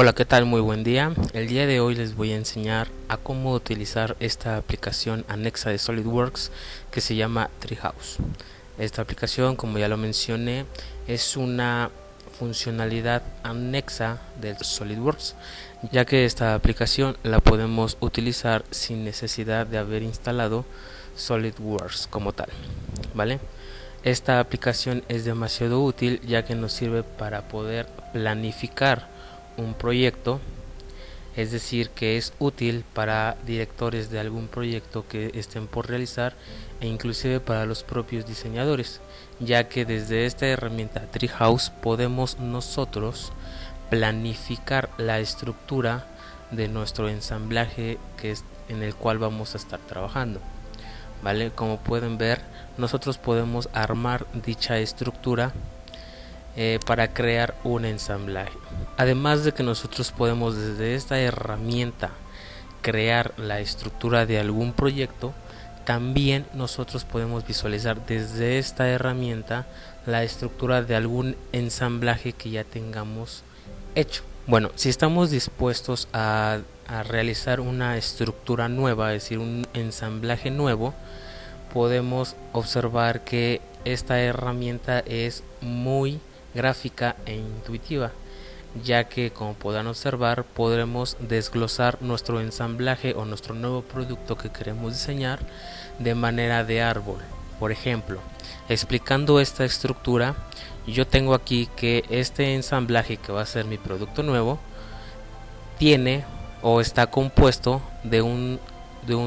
Hola, ¿qué tal? Muy buen día. El día de hoy les voy a enseñar a cómo utilizar esta aplicación anexa de SolidWorks que se llama Treehouse. Esta aplicación, como ya lo mencioné, es una funcionalidad anexa del SolidWorks, ya que esta aplicación la podemos utilizar sin necesidad de haber instalado SolidWorks como tal, ¿vale? Esta aplicación es demasiado útil ya que nos sirve para poder planificar un proyecto, es decir, que es útil para directores de algún proyecto que estén por realizar e inclusive para los propios diseñadores, ya que desde esta herramienta Treehouse podemos nosotros planificar la estructura de nuestro ensamblaje que es en el cual vamos a estar trabajando. ¿Vale? Como pueden ver, nosotros podemos armar dicha estructura para crear un ensamblaje. Además de que nosotros podemos desde esta herramienta crear la estructura de algún proyecto, también nosotros podemos visualizar desde esta herramienta la estructura de algún ensamblaje que ya tengamos hecho. Bueno, si estamos dispuestos a realizar una estructura nueva, es decir, un ensamblaje nuevo, podemos observar que esta herramienta es muy gráfica e intuitiva, ya que, como podrán observar, podremos desglosar nuestro ensamblaje o nuestro nuevo producto que queremos diseñar de manera de árbol. Por ejemplo, explicando esta estructura, yo tengo aquí que este ensamblaje que va a ser mi producto nuevo tiene o está compuesto de un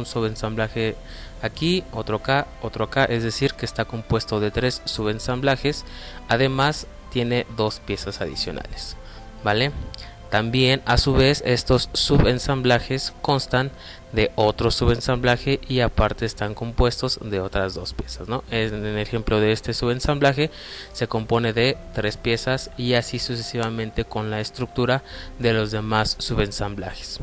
subensamblaje aquí, otro acá, es decir que está compuesto de 3 subensamblajes. Además tiene 2 piezas adicionales, ¿vale? También a su vez estos subensamblajes constan de otro subensamblaje y aparte están compuestos de otras 2 piezas, ¿no? En el ejemplo de este subensamblaje se compone de 3 piezas y así sucesivamente con la estructura de los demás subensamblajes.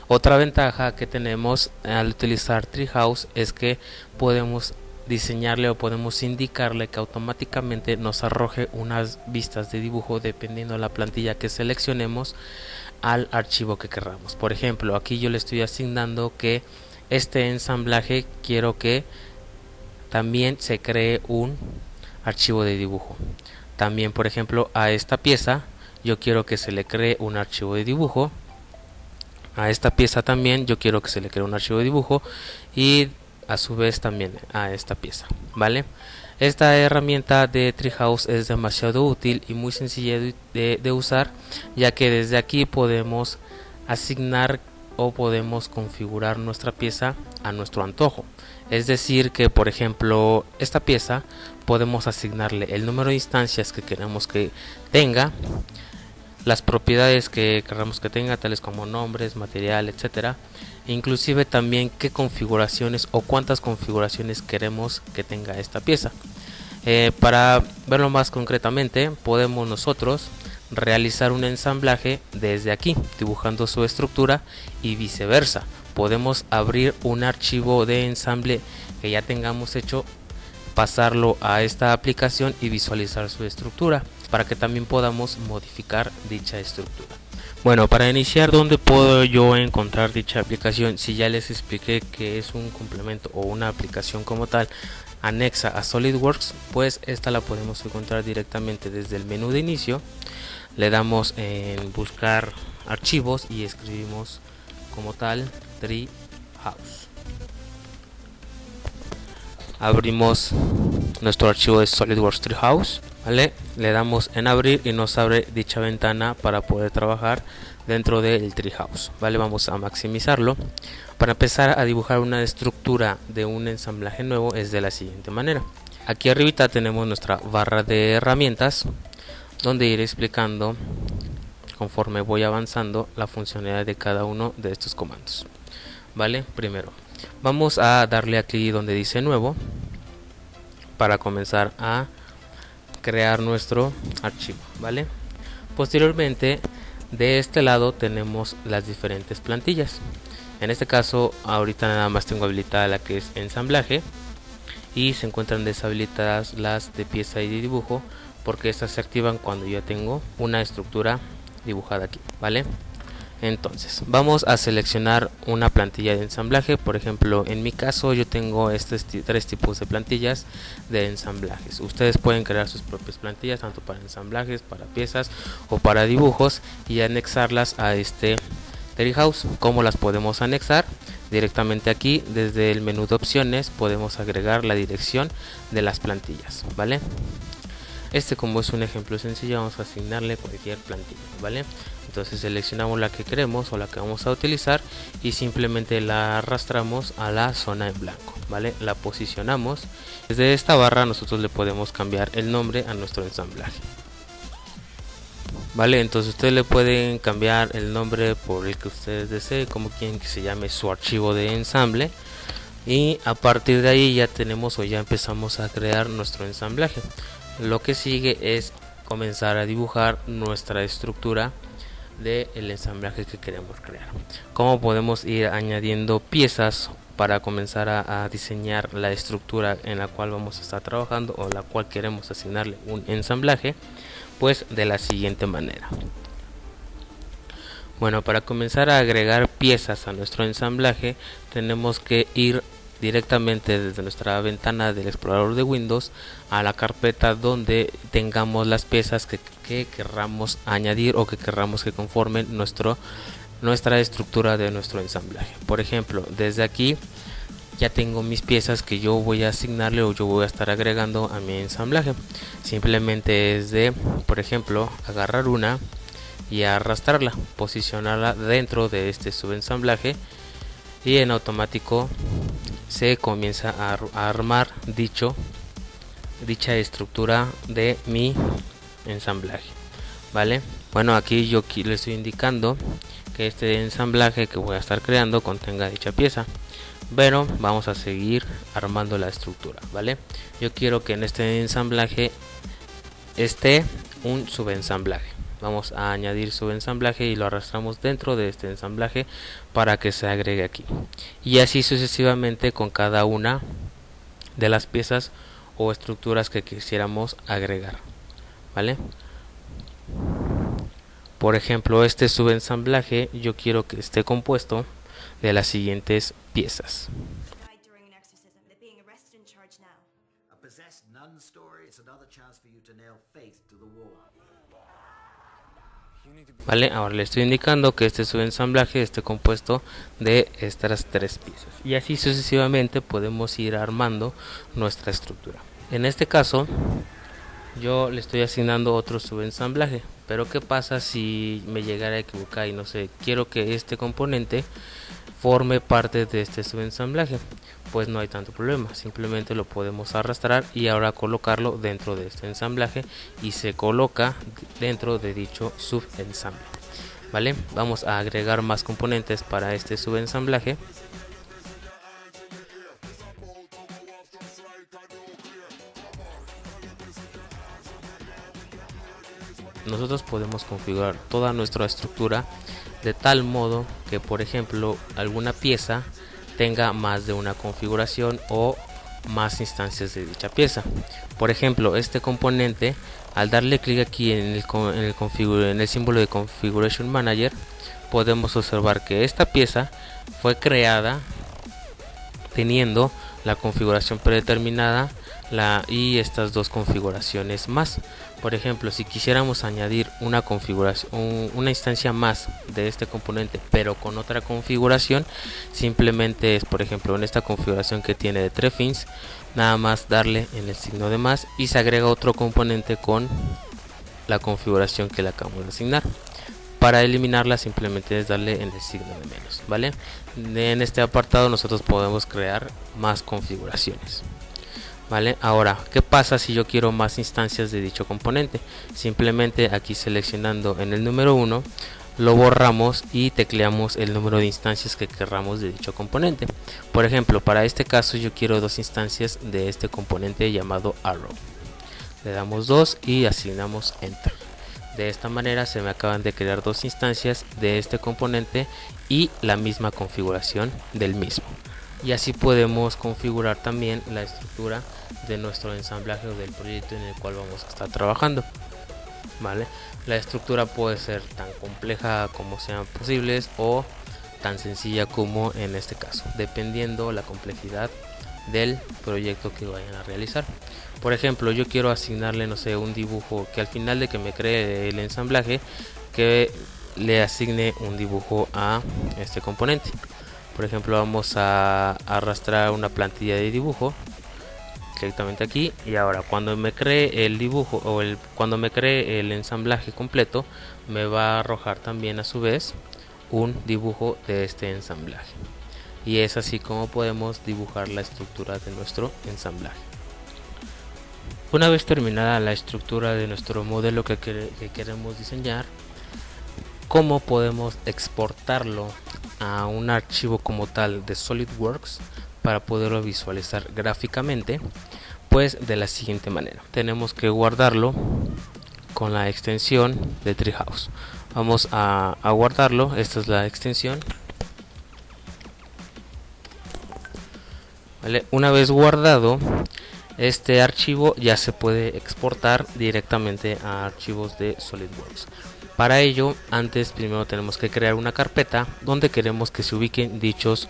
Otra ventaja que tenemos al utilizar Treehouse es que podemos diseñarle o podemos indicarle que automáticamente nos arroje unas vistas de dibujo dependiendo de la plantilla que seleccionemos al archivo que queramos. Por ejemplo, aquí yo le estoy asignando que este ensamblaje quiero que también se cree un archivo de dibujo. También, por ejemplo, a esta pieza yo quiero que se le cree un archivo de dibujo. A esta pieza también yo quiero que se le cree un archivo de dibujo y a su vez también a esta pieza, ¿vale? Esta herramienta de Treehouse es demasiado útil y muy sencilla de usar, ya que desde aquí podemos asignar o podemos configurar nuestra pieza a nuestro antojo. Es decir que, por ejemplo, esta pieza podemos asignarle el número de instancias que queremos que tenga, las propiedades que queramos que tenga, tales como nombres, material, etcétera. Inclusive también qué configuraciones o cuántas configuraciones queremos que tenga esta pieza. Para verlo más concretamente, podemos nosotros realizar un ensamblaje desde aquí, dibujando su estructura, y viceversa. Podemos abrir un archivo de ensamble que ya tengamos hecho, pasarlo a esta aplicación y visualizar su estructura, para que también podamos modificar dicha estructura. Bueno, para iniciar, ¿dónde puedo yo encontrar dicha aplicación? Si ya les expliqué que es un complemento o una aplicación como tal anexa a SolidWorks, pues esta la podemos encontrar directamente desde el menú de inicio. Le damos en buscar archivos y escribimos como tal Treehouse. Abrimos nuestro archivo de SolidWorks Treehouse, ¿vale? Le damos en abrir y nos abre dicha ventana para poder trabajar dentro del Treehouse, ¿vale? Vamos a maximizarlo. Para empezar a dibujar una estructura de un ensamblaje nuevo es de la siguiente manera. Aquí arribita tenemos nuestra barra de herramientas, donde iré explicando conforme voy avanzando la funcionalidad de cada uno de estos comandos, ¿vale? Primero vamos a darle aquí donde dice nuevo para comenzar a crear nuestro archivo, ¿vale? Posteriormente, de este lado tenemos las diferentes plantillas. En este caso, ahorita nada más tengo habilitada la que es ensamblaje y se encuentran deshabilitadas las de pieza y de dibujo, porque estas se activan cuando ya tengo una estructura dibujada aquí, ¿vale? Entonces vamos a seleccionar una plantilla de ensamblaje. Por ejemplo, en mi caso yo tengo tres tipos de plantillas de ensamblajes. Ustedes pueden crear sus propias plantillas, tanto para ensamblajes, para piezas o para dibujos, y anexarlas a este Treehouse. ¿Cómo las podemos anexar? Directamente aquí desde el menú de opciones podemos agregar la dirección de las plantillas, ¿vale? Como es un ejemplo sencillo, vamos a asignarle cualquier plantilla, ¿vale? Entonces seleccionamos la que queremos o la que vamos a utilizar y simplemente la arrastramos a la zona en blanco, ¿vale? La posicionamos. Desde esta barra nosotros le podemos cambiar el nombre a nuestro ensamblaje, ¿vale? Entonces ustedes le pueden cambiar el nombre por el que ustedes deseen, como quieren que se llame su archivo de ensamble, y a partir de ahí ya tenemos o ya empezamos a crear nuestro ensamblaje. Lo que sigue es comenzar a dibujar nuestra estructura del ensamblaje que queremos crear. Cómo podemos ir añadiendo piezas para comenzar a diseñar la estructura en la cual vamos a estar trabajando o la cual queremos asignarle un ensamblaje, pues de la siguiente manera. Bueno, para comenzar a agregar piezas a nuestro ensamblaje tenemos que ir directamente desde nuestra ventana del explorador de Windows a la carpeta donde tengamos las piezas que querramos añadir o que querramos que conformen nuestra estructura de nuestro ensamblaje. Por ejemplo, desde aquí ya tengo mis piezas que yo voy a asignarle o yo voy a estar agregando a mi ensamblaje. Simplemente es de, por ejemplo, agarrar una y arrastrarla, posicionarla dentro de este subensamblaje, y en automático se comienza a armar dicha estructura de mi ensamblaje, ¿vale? Bueno, aquí yo le estoy indicando que este ensamblaje que voy a estar creando contenga dicha pieza, pero vamos a seguir armando la estructura, ¿vale? Yo quiero que en este ensamblaje esté un subensamblaje. Vamos a añadir subensamblaje y lo arrastramos dentro de este ensamblaje para que se agregue aquí, y así sucesivamente con cada una de las piezas o estructuras que quisiéramos agregar, ¿vale? Por ejemplo, este subensamblaje yo quiero que esté compuesto de las siguientes piezas. Vale, ahora le estoy indicando que este subensamblaje esté compuesto de estas tres piezas, y así sucesivamente podemos ir armando nuestra estructura. En este caso yo le estoy asignando otro subensamblaje, pero ¿qué pasa si me llegara a equivocar y no sé, quiero que este componente forme parte de este subensamblaje? Pues no hay tanto problema, simplemente lo podemos arrastrar y ahora colocarlo dentro de este ensamblaje, y se coloca dentro de dicho subensamble, ¿vale? Vamos a agregar más componentes para este subensamblaje. Nosotros podemos configurar toda nuestra estructura de tal modo que, por ejemplo, alguna pieza tenga más de una configuración o más instancias de dicha pieza. Por ejemplo, este componente, al darle clic aquí en el símbolo de Configuration Manager, podemos observar que esta pieza fue creada teniendo la configuración predeterminada y estas dos configuraciones más. Por ejemplo, si quisiéramos añadir una configuración, una instancia más de este componente pero con otra configuración, simplemente es, por ejemplo, en esta configuración que tiene de 3 fins, nada más darle en el signo de más y se agrega otro componente con la configuración que le acabamos de asignar. Para eliminarla simplemente es darle en el signo de menos, ¿vale? En este apartado nosotros podemos crear más configuraciones, ¿vale? Ahora, ¿qué pasa si yo quiero más instancias de dicho componente? Simplemente aquí seleccionando en el número 1 lo borramos y tecleamos el número de instancias que querramos de dicho componente. Por ejemplo, para este caso yo quiero 2 instancias de este componente llamado arrow. Le damos 2 y asignamos enter. De esta manera se me acaban de crear 2 instancias de este componente y la misma configuración del mismo. Y así podemos configurar también la estructura de nuestro ensamblaje o del proyecto en el cual vamos a estar trabajando. ¿vale? La estructura puede ser tan compleja como sean posibles o tan sencilla como en este caso, dependiendo la complejidad del proyecto que vayan a realizar. Por ejemplo, yo quiero asignarle, no sé, un dibujo que al final de que me cree el ensamblaje, que le asigne un dibujo a este componente. Por ejemplo, vamos a arrastrar una plantilla de dibujo directamente aquí, y ahora cuando me cree el dibujo o cuando me cree el ensamblaje completo, me va a arrojar también a su vez un dibujo de este ensamblaje, y es así como podemos dibujar la estructura de nuestro ensamblaje. Una vez terminada la estructura de nuestro modelo que queremos diseñar, ¿cómo podemos exportarlo a un archivo como tal de SolidWorks para poderlo visualizar gráficamente? Pues de la siguiente manera: tenemos que guardarlo con la extensión de Treehouse. Vamos a guardarlo. Esta es la extensión, ¿vale? Una vez guardado, este archivo ya se puede exportar directamente a archivos de SolidWorks. Para ello, primero tenemos que crear una carpeta donde queremos que se ubiquen dichos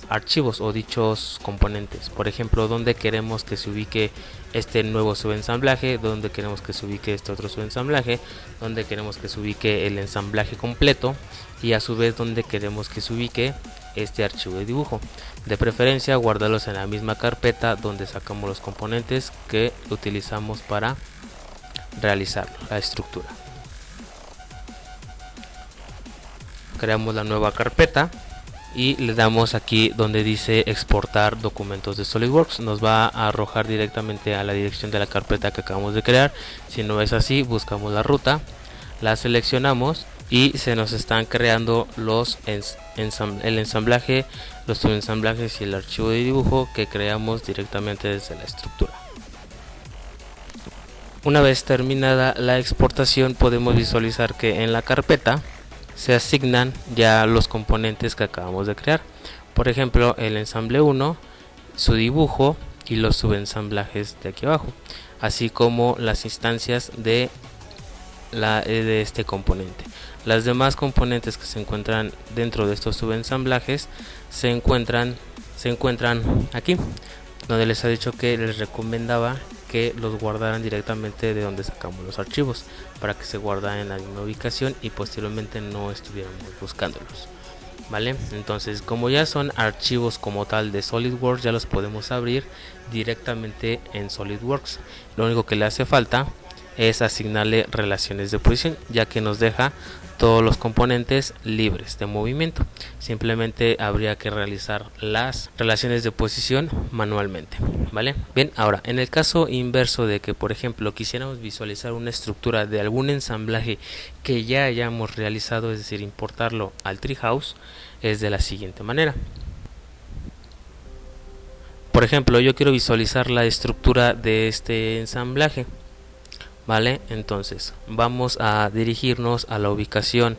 archivos o dichos componentes. Por ejemplo, donde queremos que se ubique este nuevo subensamblaje, donde queremos que se ubique este otro subensamblaje, donde queremos que se ubique el ensamblaje completo, y a su vez donde queremos que se ubique este archivo de dibujo. De preferencia, guardarlos en la misma carpeta donde sacamos los componentes que utilizamos para realizar la estructura. Creamos la nueva carpeta y le damos aquí donde dice exportar documentos de SolidWorks. Nos va a arrojar directamente a la dirección de la carpeta que acabamos de crear. Si no es así, buscamos la ruta, la seleccionamos y se nos están creando el ensamblaje, los subensamblajes y el archivo de dibujo que creamos directamente desde la estructura. Una vez terminada la exportación, podemos visualizar que en la carpeta se asignan ya los componentes que acabamos de crear. Por ejemplo, el ensamble 1, su dibujo y los subensamblajes de aquí abajo, así como las instancias de este componente. Las demás componentes que se encuentran dentro de estos subensamblajes se encuentran aquí, donde les ha dicho que les recomendaba que los guardaran directamente de donde sacamos los archivos, para que se guardaran en la misma ubicación y posteriormente no estuviéramos buscándolos, ¿vale? Entonces, como ya son archivos como tal de SolidWorks, ya los podemos abrir directamente en SolidWorks. Lo único que le hace falta es asignarle relaciones de posición, ya que nos deja todos los componentes libres de movimiento. Simplemente habría que realizar las relaciones de posición manualmente, ¿vale? Bien, ahora en el caso inverso de que, por ejemplo, quisiéramos visualizar una estructura de algún ensamblaje que ya hayamos realizado, es decir, importarlo al Treehouse, es de la siguiente manera. Por ejemplo, yo quiero visualizar la estructura de este ensamblaje, ¿vale? Entonces vamos a dirigirnos a la ubicación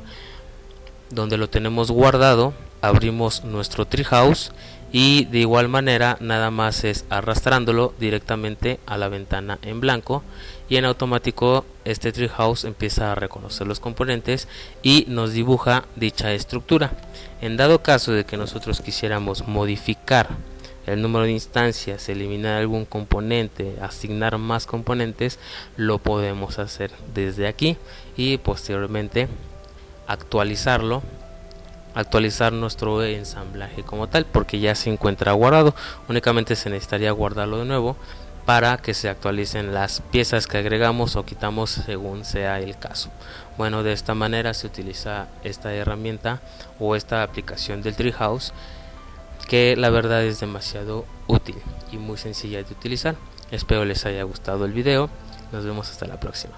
donde lo tenemos guardado, abrimos nuestro Treehouse y de igual manera nada más es arrastrándolo directamente a la ventana en blanco, y en automático este Treehouse empieza a reconocer los componentes y nos dibuja dicha estructura. En dado caso de que nosotros quisiéramos modificar el número de instancias, eliminar algún componente, asignar más componentes, lo podemos hacer desde aquí y posteriormente actualizar nuestro ensamblaje como tal, porque ya se encuentra guardado. Únicamente se necesitaría guardarlo de nuevo para que se actualicen las piezas que agregamos o quitamos según sea el caso. Bueno, de esta manera se utiliza esta herramienta o esta aplicación del Treehouse, que la verdad es demasiado útil y muy sencilla de utilizar. Espero les haya gustado el video. Nos vemos hasta la próxima.